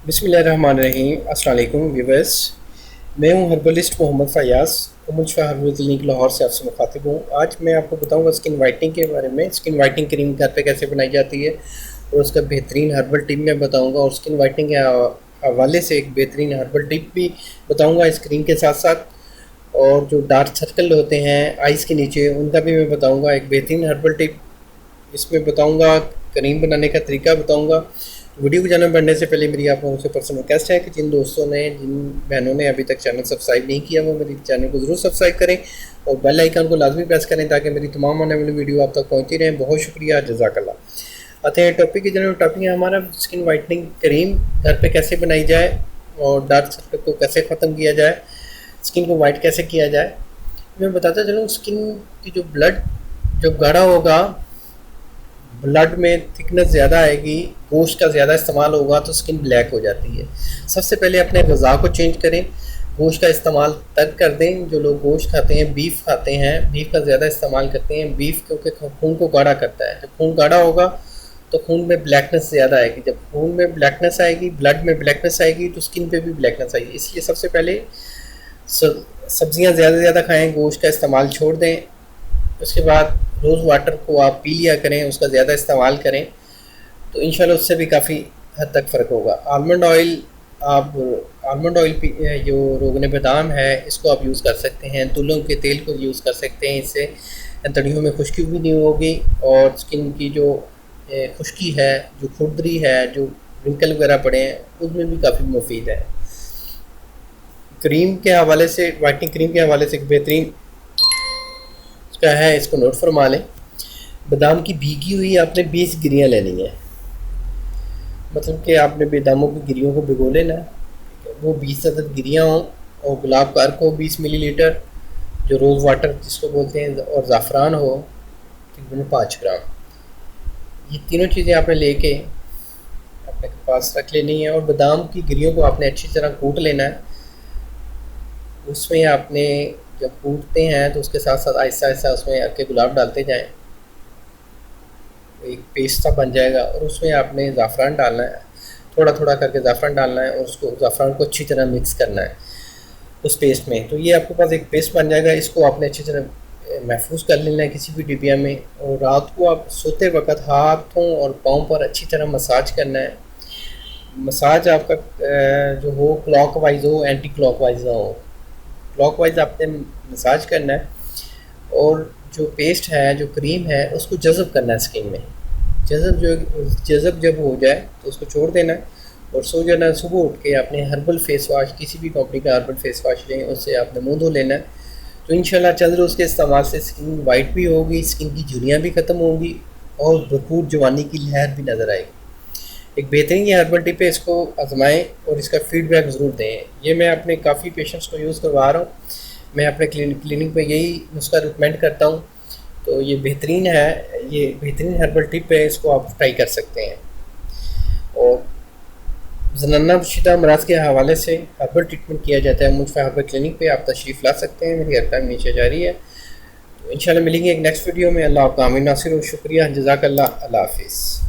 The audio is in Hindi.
बिस्मिल्लाहिर्रहमानिर्रहीम। अस्सलाम वालेकुम व्यूअर्स, मैं हूं herbalist Mohammad Fayaz. Ummul Shafa herbal clinic Lahore से आपसे मुखातिब हूं। आज मैं आपको बताऊंगा स्किन वाइटनिंग के बारे में। स्किन वाइटनिंग क्रीम घर पे कैसे बनाई जाती है और उसका बेहतरीन हर्बल टिप मैं बताऊंगा, और स्किन वाइटनिंग के हवाले से एक बेहतरीन हर्बल टिप भी बताऊँगा इस क्रीम के साथ साथ। और जो डार्क सर्कल होते हैं आइज़ के नीचे, उनका भी मैं बताऊँगा एक बेहतरीन हर्बल टिप इसमें बताऊंगा। क्रीम बनाने का तरीका बताऊंगा। वीडियो को जानने बढ़ने से पहले मेरी आप लोगों से पर्सनल रिक्वेस्ट है कि जिन दोस्तों ने, जिन बहनों ने अभी तक चैनल सब्सक्राइब नहीं किया वो मेरे चैनल को ज़रूर सब्सक्राइब करें और बेल आइकन को लाजमी प्रेस करें ताकि मेरी तमाम आने वाली वीडियो आप तक पहुँचती रहें। बहुत शुक्रिया, जज़ाकल्लाह। आते हैं टॉपिक की जनरल। टॉपिक है हमारा स्किन वाइटनिंग क्रीम घर पे कैसे बनाई जाए और डार्क सर्कल को कैसे ख़त्म किया जाए, स्किन को वाइट कैसे किया जाए। मैं बताता चलूँ, स्किन की जो ब्लड जब गाढ़ा होगा, ब्लड में थिकनेस ज़्यादा आएगी, गोश्त का ज़्यादा इस्तेमाल होगा तो स्किन ब्लैक हो जाती है। सबसे पहले अपने ग़िज़ा को चेंज करें, गोश्त का इस्तेमाल तक कर दें। जो लोग गोश्त खाते हैं, बीफ खाते हैं, बीफ का ज़्यादा इस्तेमाल करते हैं। बीफ क्योंकि खून को गाढ़ा करता है। जब खून गाढ़ा होगा तो खून में ब्लैकनेस ज़्यादा आएगी। जब खून में ब्लैकनेस आएगी, ब्लड में ब्लैकनेस आएगी तो स्किन पे भी ब्लैकनेस आएगी। इसलिए सबसे पहले सब्ज़ियाँ ज़्यादा से ज़्यादा खाएँ, गोश्त का इस्तेमाल छोड़ दें। उसके बाद रोज़ वाटर को आप पी लिया करें, उसका ज़्यादा इस्तेमाल करें तो इंशाल्लाह उससे भी काफ़ी हद तक फ़र्क होगा। आलमंड ऑयल, आप आलमंड ऑयल जो रोगन बादाम है इसको आप यूज़ कर सकते हैं। तुलों के तेल को यूज़ कर सकते हैं। इससे तड़ियों में खुश्की भी नहीं होगी और स्किन की जो खुश्की है, जो खुरदरी है, जो रिंकल वगैरह पड़े हैं, उसमें भी काफ़ी मुफीद है। क्रीम के हवाले से, वाइटनिंग क्रीम के हवाले से एक बेहतरीन इसका है, इसको नोट फरमा लें। बादाम की भीगी हुई आपने 20 गिरियाँ लेनी है। मतलब कि आपने बादामों की गिरियों को भिगो लेना है, वो 20 अदद गिरियाँ हों। और गुलाब का अर्क हो 20 मिलीलीटर, जो रोज़ वाटर जिसको बोलते हैं, और ज़ाफ़रान हो तकरीबन 5 ग्राम। ये तीनों चीज़ें आपने लेके अपने पास रख लेनी है। और बादाम की गिरियों को आपने अच्छी तरह कूट लेना है। उसमें आपने जब कूटते हैं तो उसके साथ साथ आहिस्ता आहिस्ता उसमें अर्के गुलाब डालते जाएं, एक पेस्ट सा बन जाएगा। और उसमें आपने ज़ाफ़रान डालना है, थोड़ा थोड़ा करके ज़ाफ़रान डालना है और उसको ज़ाफ़रान को अच्छी तरह मिक्स करना है उस पेस्ट में। तो ये आपके पास एक पेस्ट बन जाएगा। इसको आपने अच्छी तरह महफूज कर लेना है किसी भी डिबिया में। और रात को आप सोते वक्त हाथों और पाँव पर अच्छी तरह मसाज करना है। मसाज आपका जो हो क्लॉकवाइज हो, एंटी क्लॉकवाइज ना हो। क्लॉकवाइज आपने मसाज करना है और जो पेस्ट है, जो क्रीम है, उसको जज़ब करना है स्किन में। जज़ब जब हो जाए तो उसको छोड़ देना है और सो जाना। सुबह उठ के आपने हर्बल फेस वाश, किसी भी कंपनी का हर्बल फेस वाश लें, उससे आपने मुँह धो लेना है। तो इंशाल्लाह चंद रोज़ के इस्तेमाल से स्किन वाइट भी होगी, स्किन की झुर्रियाँ भी ख़त्म होंगी और भरपूर जवानी की लहर भी नज़र आएगी। एक बेहतरीन ये हर्बल टिप है, इसको आजमाएं और इसका फीडबैक ज़रूर दें। ये मैं अपने काफ़ी पेशेंट्स को यूज़ करवा रहा हूँ। मैं अपने क्लिनिक पे यही नुस्खा रिकमेंड करता हूँ। तो ये बेहतरीन है, ये बेहतरीन हर्बल टिप है, इसको आप ट्राई कर सकते हैं। और ज़नाना शुदा अमराज के हवाले से हर्बल ट्रीटमेंट किया जाता है मुझ हर्बल क्लिनिक पे। आप तशरीफ़ ला सकते हैं, मेरी हर नीचे जारी है। तो इंशाल्लाह मिलेंगे एक नेक्स्ट वीडियो में। अल्लाह आपका आमीन नासिर और शुक्रिया, जज़ाकल्लाह, अल्लाह हाफ़िज़।